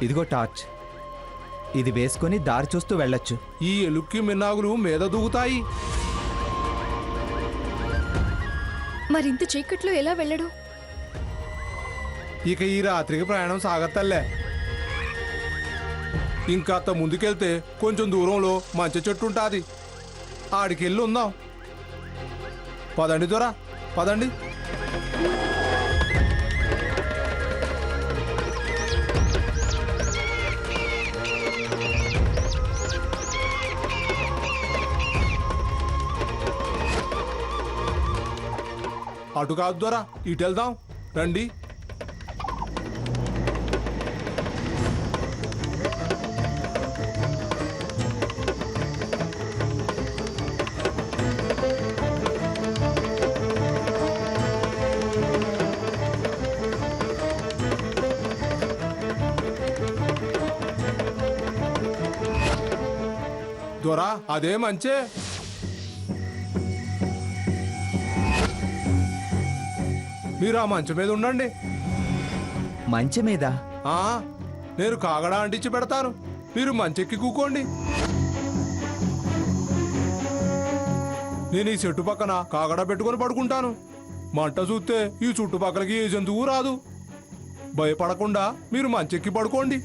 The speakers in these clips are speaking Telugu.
ఇదిగో టార్చ్. ఇది వేసుకొని దారి చూస్తూ వెళ్ళొచ్చు. ఈ ఎలుక్కి మిన్నాగులు మీద దూగుతాయి. మరింత చీకట్లో ఎలా వెళ్ళడు? ఇక ఈ రాత్రికి ప్రయాణం సాగత్తల్లే. ఇంకాత ముందుకెళ్తే కొంచెం దూరంలో మంచి చెట్టు ఉంటుంది. ఆడికెళ్ళి ఉందాం. పదండి దొరా, పదండి. అటు కాదు దొరా, ఇటు వెళ్దాం రండి. దొరా అదే మంచే. మీరు ఆ మంచం మీద ఉండండి. మంచం మీద? నేను కాగడా అంటించి పెడతాను, మీరు మంచెక్కి కూకోండి. నేను ఈ చెట్టు పక్కన కాగడా పెట్టుకొని పడుకుంటాను. మంట చూస్తే ఈ చుట్టుపక్కలకి ఏ జంతువు రాదు. భయపడకుండా మీరు మంచెక్కి పడుకోండి.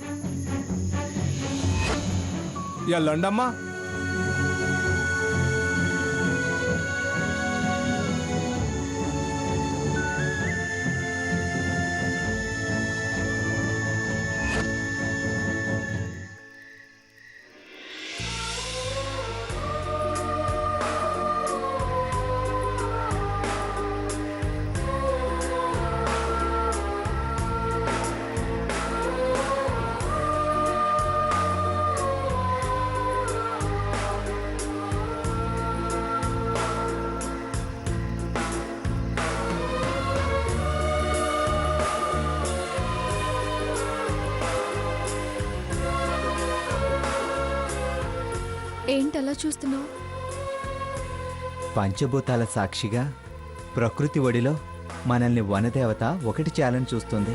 ఎల్లండమ్మా. ఏంటలా చూస్తున్నావు? పంచభూతాల సాక్షిగా ప్రకృతి ఒడిలో మనల్ని వనదేవత ఒకటి చేయాలని చూస్తుంది.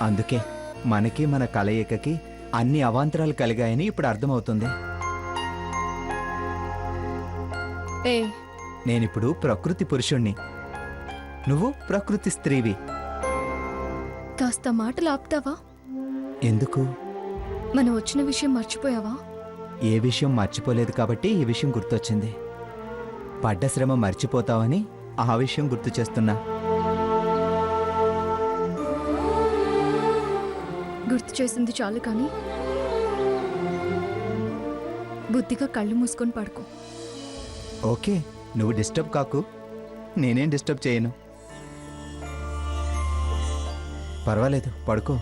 అందుకే మనకి మన కలయికకి అన్ని అవాంతరాలు కలిగాయని ఇప్పుడు అర్థమవుతుంది. నేనిప్పుడు ప్రకృతి పురుషుణ్ణి, నువ్వు ప్రకృతి స్త్రీవి. కాస్త మాటలు ఆపుతావా? ఎందుకు? మనం వచ్చిన విషయం మర్చిపోయావా? ఏ విషయం మర్చిపోలేదు కాబట్టి ఈ విషయం గుర్తొచ్చింది. పడ్డ శ్రమ మర్చిపోతావని ఆ విషయం గుర్తు చేస్తున్నా. గుర్తు చేసింది చాలు కానీ బుద్ధిగా కళ్ళు మూసుకొని పడుకో. ఓకే, నువ్వు డిస్టర్బ్ కాకు, నేనేం డిస్టర్బ్ చేయను. పర్వాలేదు, పడుకో.